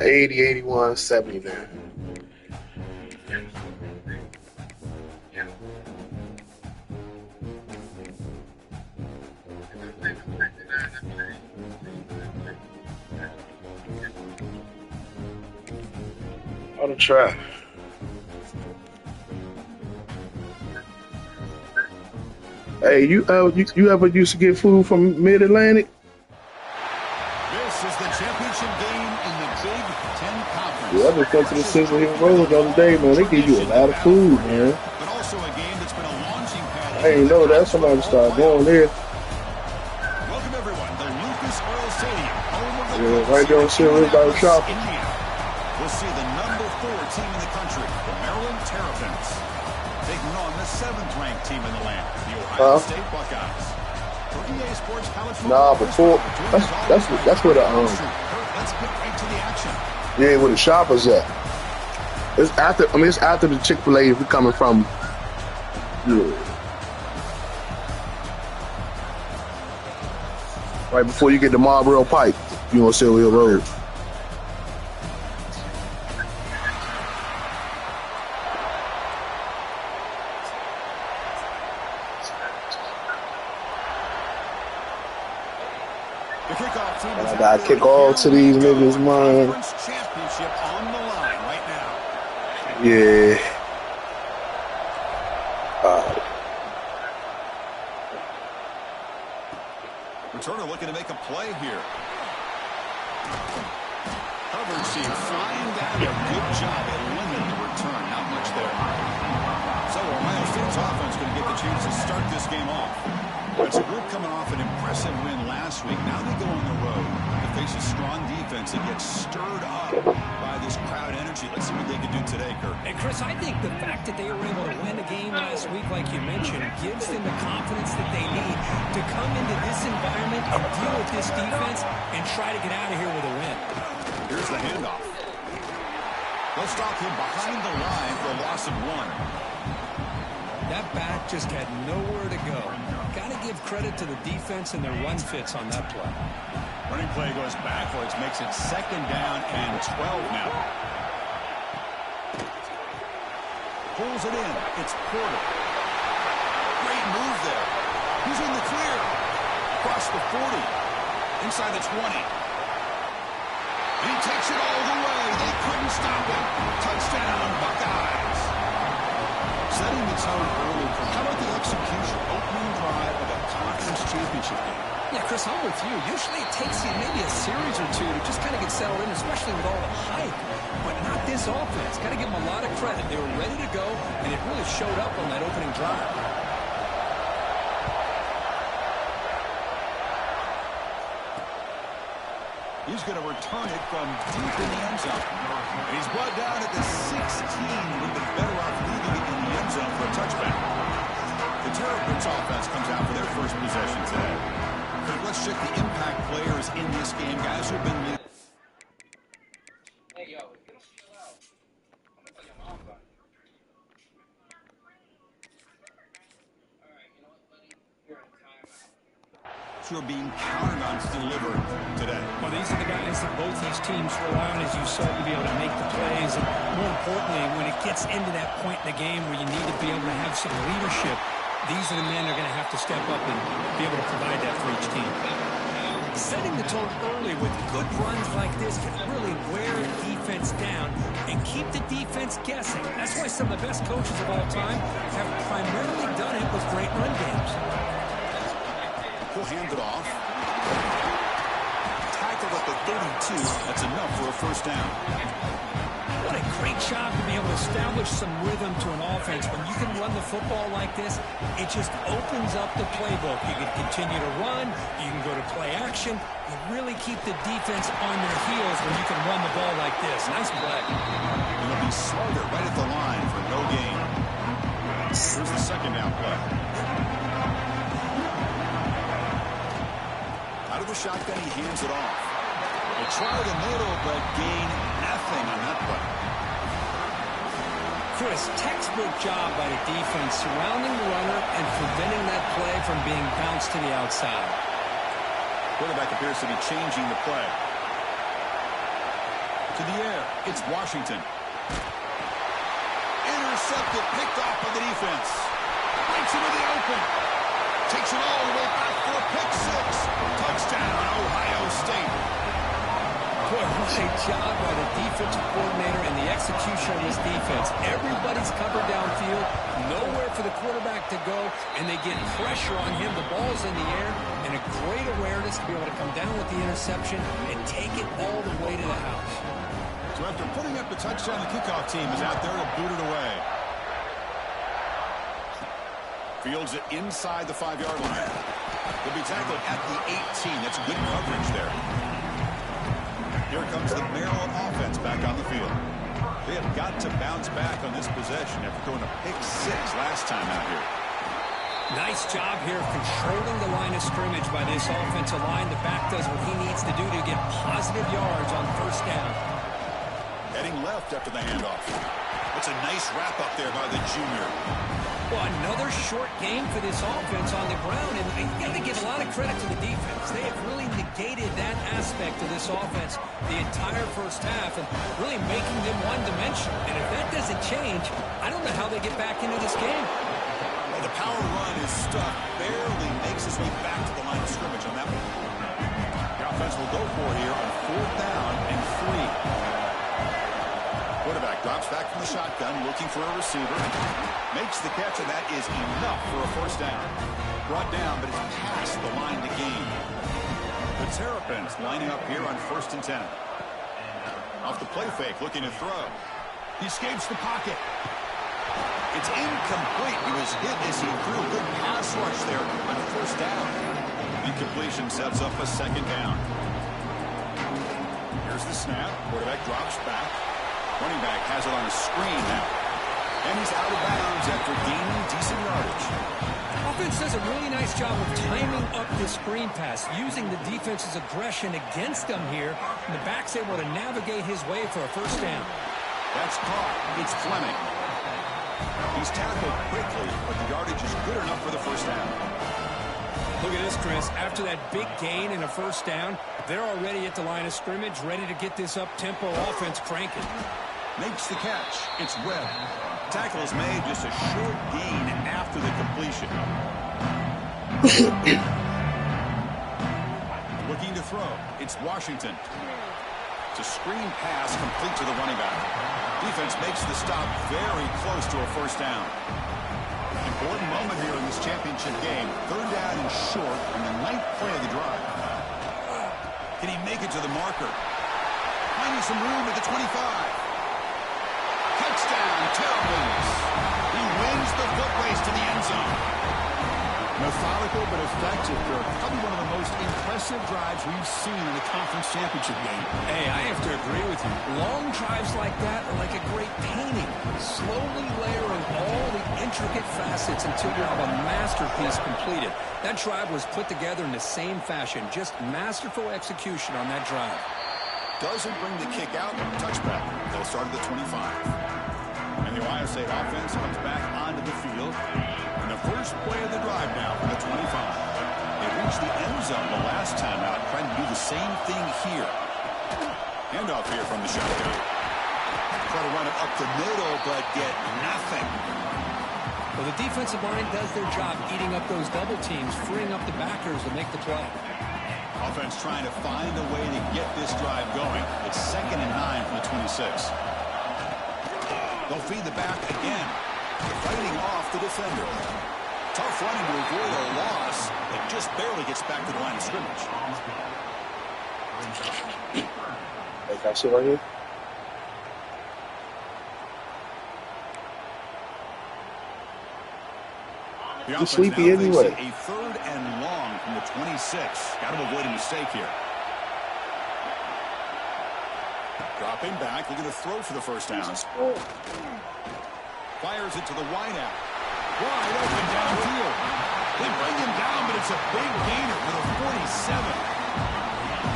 80, 81, 70 there. I'll try. Hey, you ever used to get food from Mid Atlantic? This is the championship game in the Big Ten Conference. Yeah, I just went to the Sizzle Hill Road the other day, man. They give you a lot of food, man. But also a game that's been a launching pad. I ain't know that. Somebody started going there. Welcome everyone to Lucas Oil Stadium, home of the Right there on Silver River by the shop. We'll see the number 4 team in the country, the Maryland Terrapins, taking on the 7th-ranked team in the land, the Ohio State Buckeyes. For EA Sports College Football. Nah, before that's where the Let's get right to the action. Yeah, where the shoppers at. It's after the Chick-fil-A if you're coming from. Yeah. Right before you get to Marlboro Pike, you on Silver Hill Road. I gotta kick all to these niggas, man. Championship on the line right now. Yeah. Returner looking to make a play here. Hubbard seemed flying down. A good job at limiting the return. Not much there. So Ohio State's offense going to get the chance to start this game off. It's a group coming off an impressive win last week. Now they go on the road to face a strong defense that gets stirred up by this crowd energy. Let's see what they can do today, Kurt. And Chris, I think the fact that they were able to win the game last week, like you mentioned, gives them the confidence that they need to come into this environment and deal with this defense and try to get out of here with a win. Here's the handoff. They'll stop him behind the line for a loss of 1. That back just had nowhere to go. Got to give credit to the defense and their run fits on that play. Running play goes backwards, makes it 2nd down and 12 now. Pulls it in. It's Porter. Great move there. He's in the clear. Across the 40. Inside the 20. He takes it all the way. They couldn't stop him. Touchdown, Buckeyes. Setting the tone early. How about the execution? Opening drive of a conference championship game. Yeah, Chris, I'm with you. Usually it takes you maybe a series or two to just kind of get settled in, especially with all the hype. But not this offense. Got to give them a lot of credit. They were ready to go, and it really showed up on that opening drive. He's going to return it from deep in the end zone. And he's brought down at the 16 with the better off leaving it in the end zone for a touchback. The Terrapins offense comes out for their first possession today. Let's check the impact players in this game. Guys who've been... Hey, yo, you don't feel out. I'm going to tell your mom about it. All right, you know what, buddy? You're in timeout. Who are being counted on to deliver today. Well, these are the guys that both these teams rely on, as you saw, to be able to make the plays. And more importantly, when it gets into that point in the game where you need to be able to have some leadership, these are the men that are going to have to step up and be able to provide that for each team. Setting the tone early with good runs like this can really wear a defense down and keep the defense guessing. That's why some of the best coaches of all time have primarily done it with great run games. He'll hand it off. Tackle at the 32. That's enough for a first down. What a great job to be able to establish some rhythm to an offense. When you can run the football like this, it just opens up the playbook. You can continue to run. You can go to play action. You really keep the defense on their heels when you can run the ball like this. Nice play. It'll be Slaughter right at the line for no gain. Here's the 2nd down play. Out of the shotgun, he hands it off. They try the middle, but gain nothing on that play. Chris, textbook job by the defense surrounding the runner and preventing that play from being bounced to the outside. Quarterback appears to be changing the play. to the air. It's Washington. Intercepted, picked off by the defense. Breaks into the open. Takes it all the way back for a pick six. Touchdown, Ohio State. Boy, what a job by the defensive coordinator and the execution of this defense. Everybody's covered downfield, nowhere for the quarterback to go, and they get pressure on him. The ball's in the air, and a great awareness to be able to come down with the interception and take it all the way to the house. So after putting up the touchdown, the kickoff team is out there to boot it away. Fields it inside the 5-yard line. He'll be tackled at the 18. That's good coverage there. Here comes the Maryland offense back on the field. They have got to bounce back on this possession after throwing a pick six last time out here. Nice job here of controlling the line of scrimmage by this offensive line. The back does what he needs to do to get positive yards on first down. Heading left after the handoff. It's a nice wrap up there by the junior. Well, another short game for this offense on the ground, and you got to give a lot of credit to the defense. They have really negated that aspect of this offense the entire first half and really making them one-dimensional. And if that doesn't change, I don't know how they get back into this game. Well, the power run is stuck. Barely makes his way back to the line of scrimmage on that one. The offense will go for it here on 4th down and 3. Quarterback drops back from the shotgun, looking for a receiver. Makes the catch, and that is enough for a first down. Brought down, but it's past the line to gain. The Terrapins lining up here on 1st and 10. Off the play fake, looking to throw. He escapes the pocket. It's incomplete. He was hit as he threw a good pass rush there on 1st down. Incompletion sets up a 2nd down. Here's the snap. Quarterback drops back. Running back has it on a screen now. And he's out of bounds after gaining decent yardage. Offense does a really nice job of timing up this screen pass, using the defense's aggression against them here. And the back's able to navigate his way for a first down. That's caught. It's Fleming. He's tackled quickly, but the yardage is good enough for the first down. Look at this, Chris. After that big gain and a first down, they're already at the line of scrimmage, ready to get this up-tempo offense cranking. Makes the catch. It's Webb. Tackle is made, just a short gain after the completion. Looking to throw. It's Washington. It's a screen pass complete to the running back. Defense makes the stop very close to a first down. Important moment here in this championship game. 3rd down and short on the 9th play of the drive. Can he make it to the marker? Finding some room at the 25. Touchdown, Terrapins. He wins the foot race to the end zone. Methodical but effective. Probably one of the most impressive drives we've seen in a conference championship game. Hey, I have to agree with you. Long drives like that are like a great painting. Slowly layering all the intricate facets until you have a masterpiece completed. That drive was put together in the same fashion. Just masterful execution on that drive. Doesn't bring the kick out. Touchback. They'll start at the 25. And the Ohio State offense comes back onto the field. And the first play of the drive now from the 25. They reached the end zone the last time out, trying to do the same thing here. Handoff here from the shotgun. Try to run it up the middle, but get nothing. Well, the defensive line does their job eating up those double teams, freeing up the backers to make the play. Offense trying to find a way to get this drive going. It's 2nd and 9 from the 26. They'll feed the back again. Fighting off the defender. Tough running to avoid a loss, but just barely gets back to the line of scrimmage. Hey, can I sit right here? The You're offense sleepy now anyway. facing a 3rd and long from the 26. Got to avoid a mistake here. Dropping back, looking to throw for the first down. Fires it to the wideout. Wide open downfield. They bring him down, but it's a big gainer for the 47.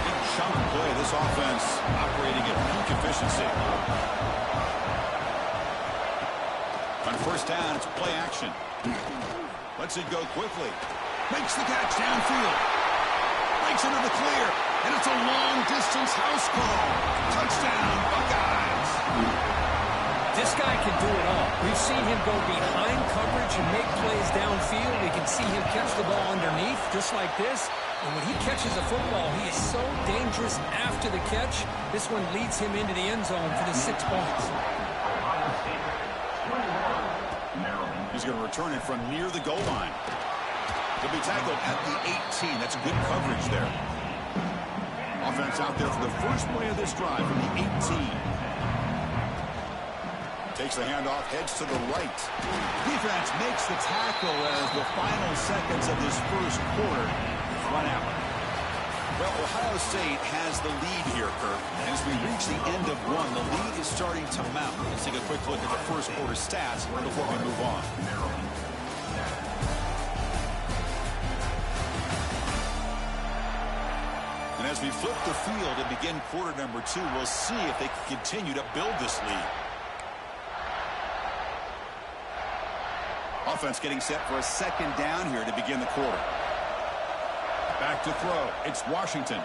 Big chunk play. This offense operating at peak efficiency. On first down, it's play action. Lets it go quickly. Makes the catch downfield. Breaks into the clear. And it's a long-distance house call. Touchdown, Buckeyes. This guy can do it all. We've seen him go behind coverage and make plays downfield. We can see him catch the ball underneath, just like this. And when he catches a football, he is so dangerous after the catch. This one leads him into the end zone for the 6 points. He's going to return it from near the goal line. He'll be tackled at the 18. That's good coverage there. Offense out there for the first play of this drive from the 18. Takes the handoff, heads to the right. Defense makes the tackle as the final seconds of this first quarter run out. Well, Ohio State has the lead here, Kirk. As we reach the end of one, the lead is starting to mount. Let's take a quick look at the first quarter stats before we move on. And as we flip the field and begin quarter number 2, we'll see if they can continue to build this lead. Offense getting set for a second down here to begin the quarter. Back to throw. It's Washington.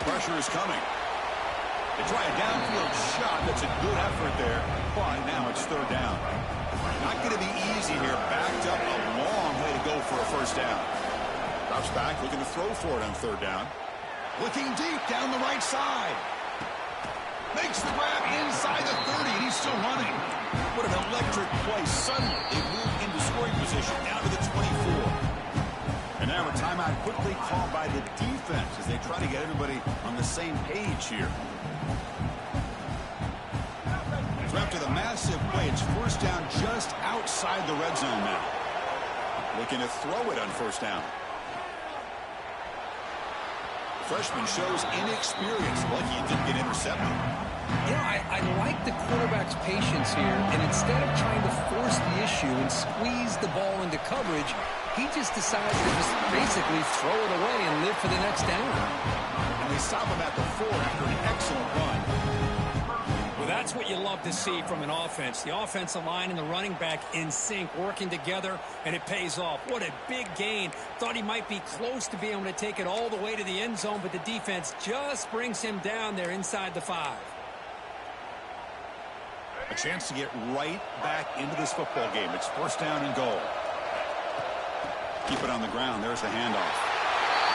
Pressure is coming. They try a downfield shot. That's a good effort there. But now it's third down. Not going to be easy here. Backed up a long way to go for a first down. Drops back, looking to throw for it on third down. Looking deep down the right side. Makes the grab inside the 30, and he's still running. What an electric play. Suddenly, they move into scoring position down to the 24. And now a timeout quickly called by the defense as they try to get everybody on the same page here. So after the massive play, it's first down just outside the red zone now. Looking to throw it on first down. The freshman shows inexperience. Lucky he didn't get intercepted. You know, I like the quarterback's patience here, and instead of trying to force the issue and squeeze the ball into coverage, he just decides to just basically throw it away and live for the next down. And they stop him at the 4 after an excellent run. Well, that's what you love to see from an offense. The offensive line and the running back in sync, working together, and it pays off. What a big gain. Thought he might be close to being able to take it all the way to the end zone, but the defense just brings him down there inside the 5. A chance to get right back into this football game. It's first down and goal. Keep it on the ground. There's the handoff.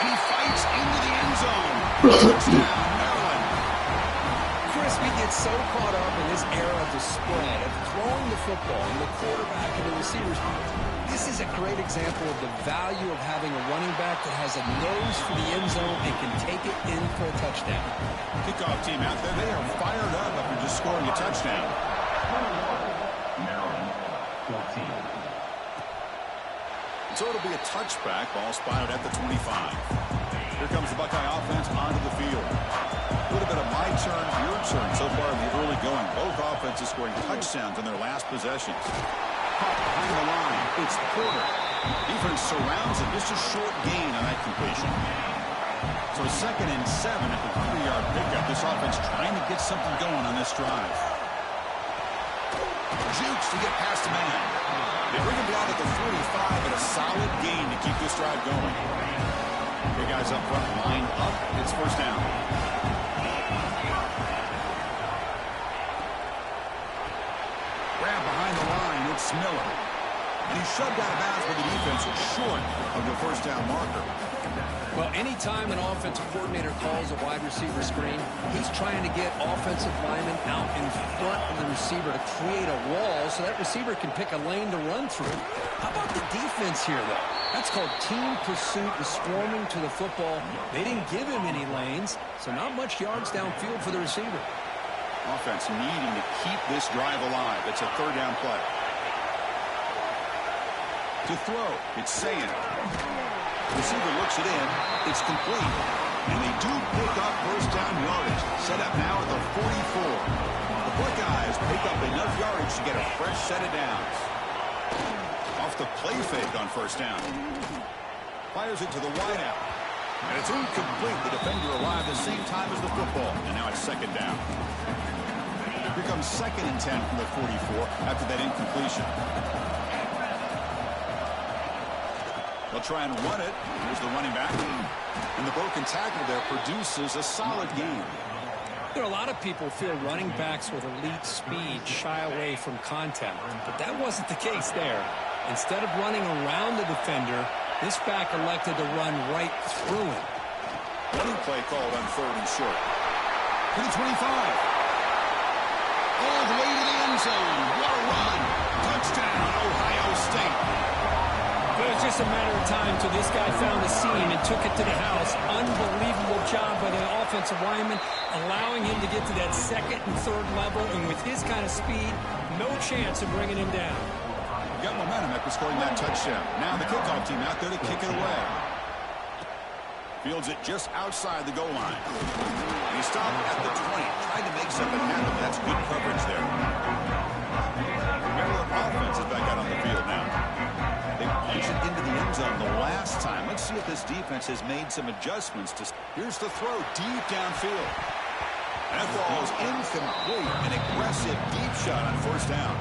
And he fights into the end zone. Touchdown, Maryland. Chris, we get so caught up in this era of the spread, of throwing the football and the quarterback and the receivers. This is a great example of the value of having a running back that has a nose for the end zone and can take it in for a touchdown. Kickoff team out there. They are fired up after just scoring a touchdown. Maryland, 14. So it'll be a touchback. Ball spotted at the 25. Here comes the Buckeye offense onto the field. A little bit of my turn, your turn so far in the early going. Both offenses scoring touchdowns in their last possessions. Caught behind the line. It's Porter. Defense surrounds him. Just a short gain on that completion. So 2nd and 7 at the 3-yard pickup. This offense trying to get something going on this drive. Jukes to get past a man. They bring him down at the 45 and a solid gain to keep this drive going. Big guys up front, lined up. It's first down. Grab behind the line. It's Miller. And he's shoved out of bounds by the defense short of the first down marker. Well, anytime an offensive coordinator calls a wide receiver screen, he's trying to get offensive linemen out in front of the receiver to create a wall so that receiver can pick a lane to run through. How about the defense here, though? That's called team pursuit and swarming to the football. They didn't give him any lanes, so not much yards downfield for the receiver. Offense needing to keep this drive alive. It's a third down play. To throw, it's Sayin. Receiver looks it in. It's complete. And they do pick up first down yardage. Set up now at the 44. The Buckeyes pick up enough yardage to get a fresh set of downs. Off the play fake on first down. Fires it to the wideout. And it's incomplete. The defender arrived at the same time as the football. And now it's second down. Here comes 2nd and 10 from the 44 after that incompletion. They'll try and run it. Here's the running back. And the broken tackle there produces a solid gain. There are a lot of people feel running backs with elite speed shy away from contact, but that wasn't the case there. Instead of running around the defender, this back elected to run right through him. Running play called on 3rd and short. To the 25. All the way to the end zone. What a run. Touchdown, Ohio State. It was just a matter of time till this guy found the seam and took it to the house. Unbelievable job by the offensive lineman, allowing him to get to that 2nd and 3rd level, and with his kind of speed, no chance of bringing him down. Got momentum after scoring that touchdown. Now the kickoff team out there to kick it away. Fields it just outside the goal line. And he stopped at the 20. Tried to make something happen. That's good coverage there. Maryland offense is back out on the field now. They punched it into the end zone the last time. Let's see if this defense has made some adjustments. Here's the throw deep downfield. And that ball is incomplete. An aggressive deep shot on 1st down.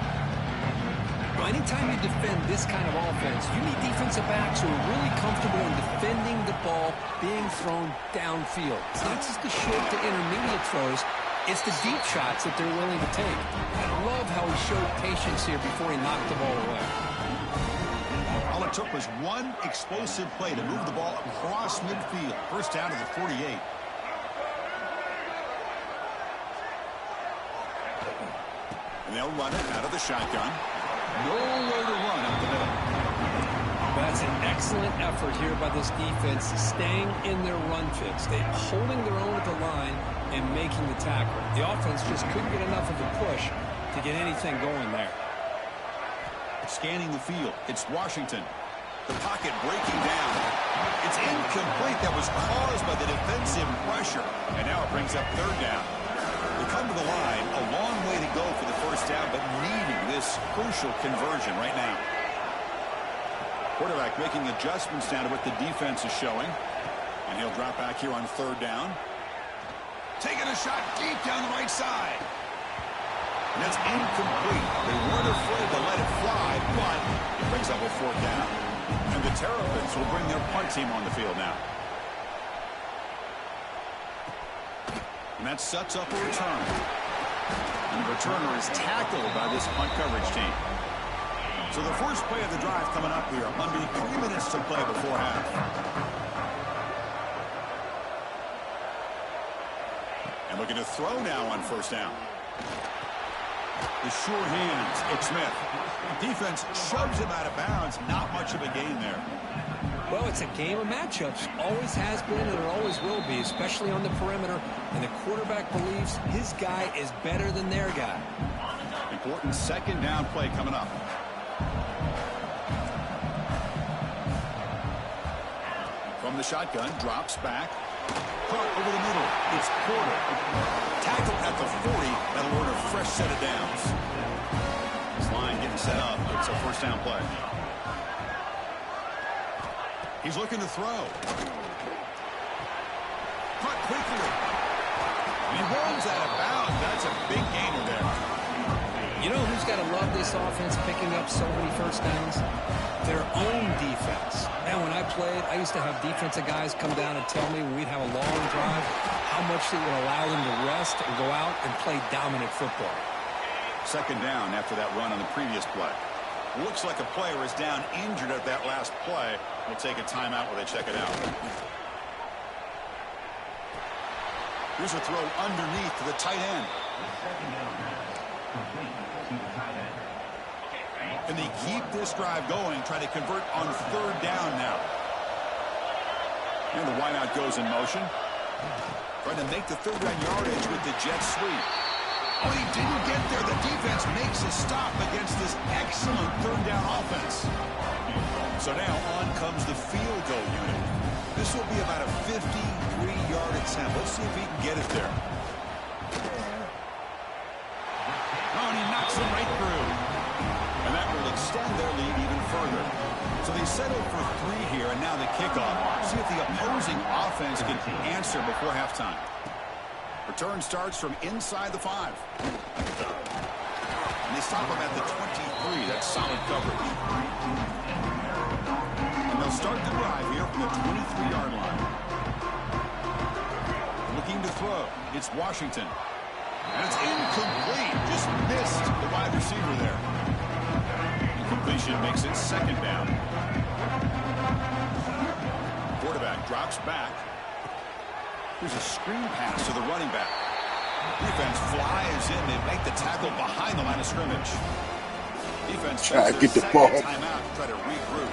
Well, anytime you defend this kind of offense, you need defensive backs who are really comfortable in defending the ball being thrown downfield. It's not just the short to intermediate throws, it's the deep shots that they're willing to take. I love how he showed patience here before he knocked the ball away. All it took was one explosive play to move the ball across midfield. 1st down to the 48. And they'll run it out of the shotgun. Nowhere to run up the middle. That's an excellent effort here by this defense, staying in their run fix. They're holding their own at the line and making the tackle. The offense just couldn't get enough of a push to get anything going there. Scanning the field, it's Washington. The pocket breaking down. It's incomplete. That was caused by the defensive pressure. And now it brings up 3rd down. They come to the line, a long way to go for the 1st down, but needing this crucial conversion right now. Quarterback making adjustments down to what the defense is showing. And he'll drop back here on 3rd down. Taking a shot deep down the right side. And that's incomplete. They weren't afraid to let it fly, but it brings up a 4th down. And the Terrapins will bring their punt team on the field now. And that sets up a return. And the returner is tackled by this punt coverage team. So the first play of the drive coming up here. Under 3 minutes to play before half. And looking to throw now on 1st down. The sure hands. It's Smith. Defense shoves him out of bounds. Not much of a gain there. Well, it's a game of matchups. Always has been and it always will be, especially on the perimeter. And the quarterback believes his guy is better than their guy. Important 2nd down play coming up. From the shotgun, drops back. Caught over the middle. It's Porter. Tackled at the 40. That'll earn a fresh set of downs. This line getting set up. It's a 1st down play. He's looking to throw. Caught quickly. And he rolls out of bounds. That's a big gainer there. You know who's got to love this offense picking up so many 1st downs? Their own defense. Man, when I played, I used to have defensive guys come down and tell me when we'd have a long drive how much it would allow them to rest and go out and play dominant football. 2nd down after that run on the previous play. Looks like a player is down injured at that last play. We'll take a timeout while they check it out. Here's a throw underneath to the tight end. And they keep this drive going, trying to convert on 3rd down now. And the wideout goes in motion. Trying to make the 3rd down yardage with the jet sweep. Oh, he didn't get there. The defense makes a stop against this excellent 3rd down offense. So now on comes the field goal unit. This will be about a 53-yard attempt. Let's see if he can get it there. Oh, and he knocks him right through. And that will extend their lead even further. So they settle for 3 here, and now the kickoff. See if the opposing offense can answer before halftime. Return starts from inside the 5. And they stop him at the 23. That's solid coverage. And they'll start the drive here from the 23-yard line. Looking to throw. It's Washington. And it's incomplete. Just missed the wide receiver there. Incompletion makes it second down. Quarterback drops back. Here's a screen pass to the running back. Defense flies in. They make the tackle behind the line of scrimmage. Defense Try to get the second ball. timeout to try to regroup.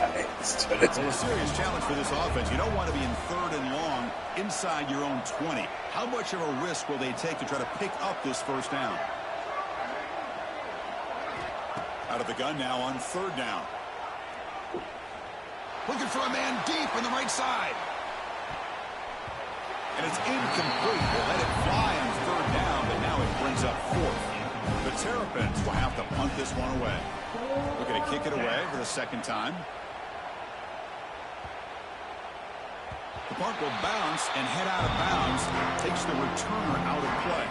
Well, a serious challenge for this offense. You don't want to be in 3rd and long inside your own 20. How much of a risk will they take to try to pick up this first down? Out of the gun now on 3rd down. Looking for a man deep on the right side. And it's incomplete. They let it fly on 3rd down, but now it brings up 4th. The Terrapins will have to punt this one away. Looking to kick it away for the second time. The punt will bounce and head out of bounds. Takes the returner out of play.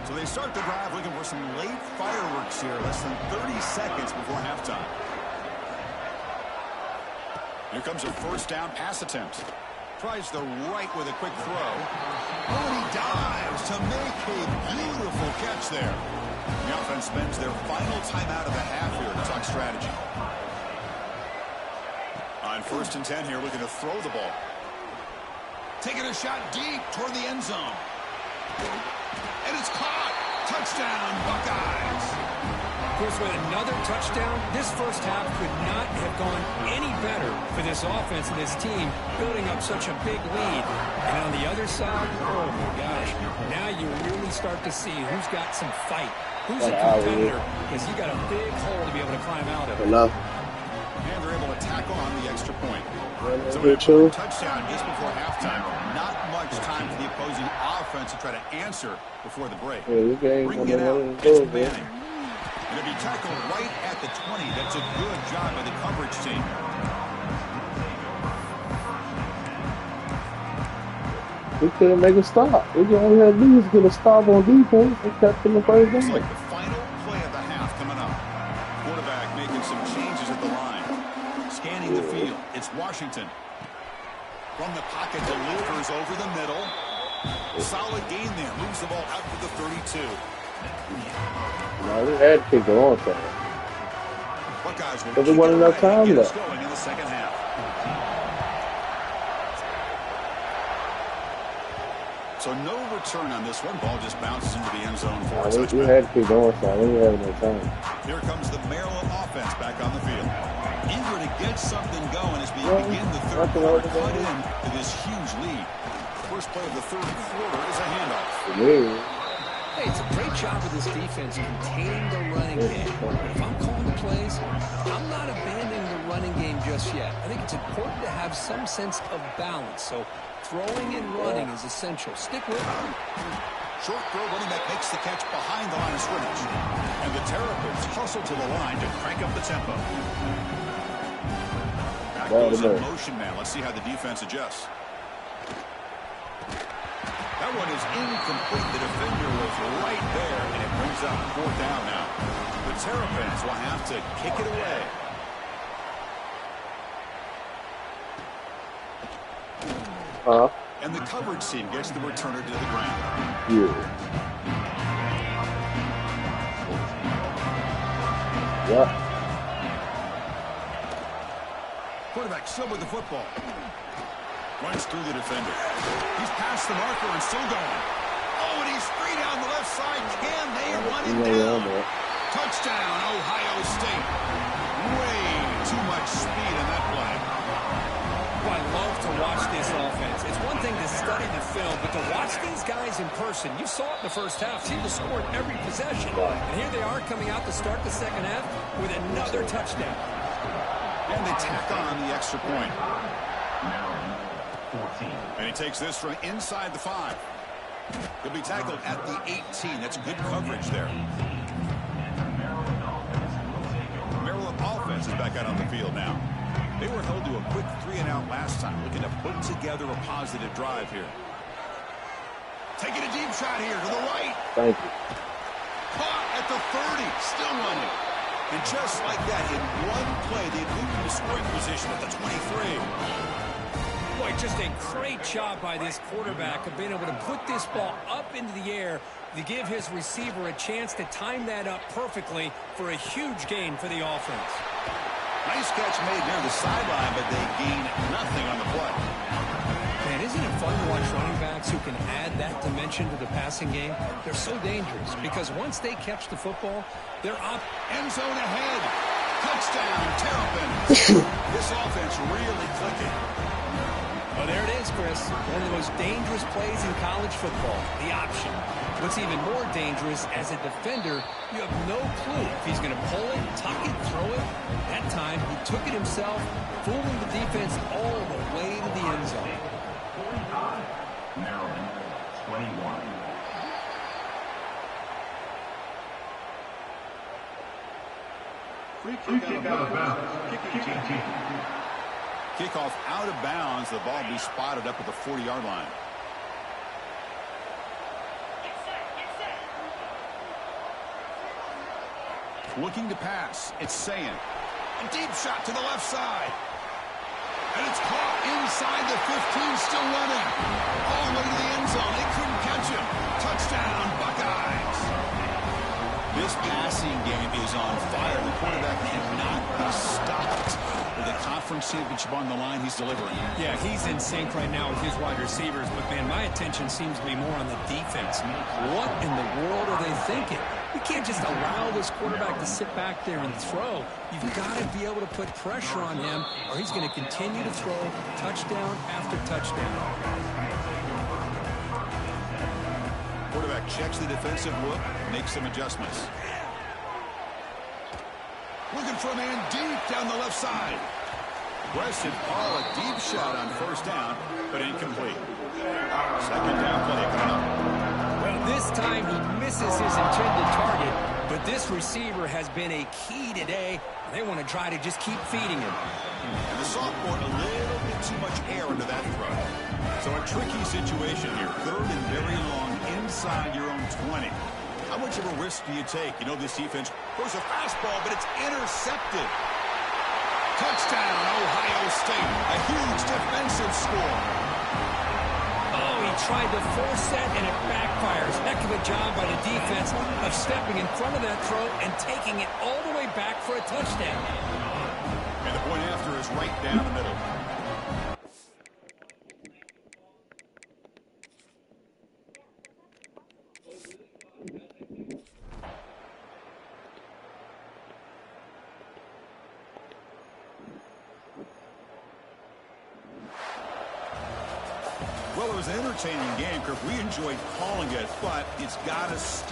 So they start the drive looking for some late fireworks here. Less than 30 seconds before halftime. Here comes a first down pass attempt. Tries the right with a quick throw. Oh, and he dives to make a beautiful catch there. The offense spends their final timeout of the half here to talk strategy. On 1st and 10 here, looking to throw the ball. Taking a shot deep toward the end zone. And it's caught. Touchdown, Buckeyes. Of course, with another touchdown, this first half could not have gone any better for this offense and this team, building up such a big lead. And on the other side, oh my gosh, now you really start to see who's got some fight, who's a competitor, because you got a big hole to be able to climb out of. Enough. And they're able to tackle on the extra point. So Good too. touchdown just before halftime. Not much time for the opposing offense to try to answer before the break. Bring it out. It's Manning. Going to be tackled right at the 20. That's a good job by the coverage team. We couldn't make a stop. We only had to do was get a stop on defense and kept them the first Looks down. like the final play of the half coming up. Quarterback making some changes at the line. Scanning the field. It's Washington. From the pocket, delivers over the middle. Solid gain there. Moves the ball out to the 32. No, we had to kick the long time. Buckeyes will But there kick wasn't it enough away and time get us left. going in the second half. So no return on this one. Ball just bounces into the end zone for a We touchback. had to kick the long time. We didn't have no time. Here comes the Maryland offense back on the field. Eager to get something going as we begin the third quarter. Cut in to this huge lead. First play of the third quarter is a handoff. For me, Hey, it's a great job of this defense containing the running game. But if I'm calling the plays, I'm not abandoning the running game just yet. I think it's important to have some sense of balance. So throwing and running is essential. Stick with it. Short throw, running back makes the catch behind the line of scrimmage. And the Terrapins hustle to the line to crank up the tempo. Back goes in motion man. Let's see how the defense adjusts. That one is incomplete. The defender was right there, and it brings up 4th down now. The Terrapins will have to kick it away. And the coverage team gets the returner to the ground. yeah. Quarterback still with the football. Runs through the defender. He's past the marker and still going. Oh, and he's free down the left side. Can they run him down? Touchdown, Ohio State. Way too much speed in that play. I love to watch this offense. It's one thing to study the film, but to watch these guys in person, you saw it in the first half. Team has scored every possession. And here they are coming out to start the second half with another touchdown. And they tack on the extra point. And he takes this from inside the 5. He'll be tackled at the 18. That's good coverage there. Maryland offense is back out on the field now. They were held to a quick 3-and-out last time, looking to put together a positive drive here. Taking a deep shot here to the right. Thank you. Caught at the 30. Still running. And just like that, in one play, they moved into scoring position at the 23. Boy, just a great job by this quarterback of being able to put this ball up into the air to give his receiver a chance to time that up perfectly for a huge gain for the offense. Nice catch made near the sideline, but they gain nothing on the play. Man, isn't it fun to watch running backs who can add that dimension to the passing game? They're so dangerous because once they catch the football, they're up. End zone ahead. Touchdown, Terrapins. This offense really clicking. Oh, there it is, Chris. One of the most dangerous plays in college football, the option. What's even more dangerous, as a defender, you have no clue if he's going to pull it, tuck it, throw it. That time, he took it himself, fooling the defense all the way to the end zone. Maryland, 21. Free kick out of bounds. Kicking team. Kickoff out of bounds. The ball will be spotted up at the 40-yard line. Looking to pass. It's Sayin. A deep shot to the left side. And it's caught inside the 15, still running. All the way to the end zone. They couldn't catch him. Touchdown, Buckeyes. This passing game is on fire. The quarterback cannot be stopped. With a conference championship on the line, he's delivering. Yeah, he's in sync right now with his wide receivers, but, man, my attention seems to be more on the defense. What in the world are they thinking? You can't just allow this quarterback to sit back there and throw. You've got to be able to put pressure on him, or he's going to continue to throw touchdown after touchdown. Quarterback checks the defensive look, makes some adjustments. Looking for a man deep down the left side. Aggressive call, a deep shot on first down, but incomplete. Second down play coming up. Well, this time he misses his intended target, but this receiver has been a key today. They want to try to just keep feeding him. And the sophomore, a little bit too much air into that throw. So a tricky situation here. Third and very long inside your own 20. How much of a risk do you take? You know, this defense throws a fastball, but it's intercepted. Touchdown, Ohio State. A huge defensive score. Oh, he tried to force that, and it backfires. Heck of a job by the defense of stepping in front of that throw and taking it all the way back for a touchdown. And the point after is right down the middle. Well, it was an entertaining game, Kirk. We enjoyed calling it, but it's got to stay.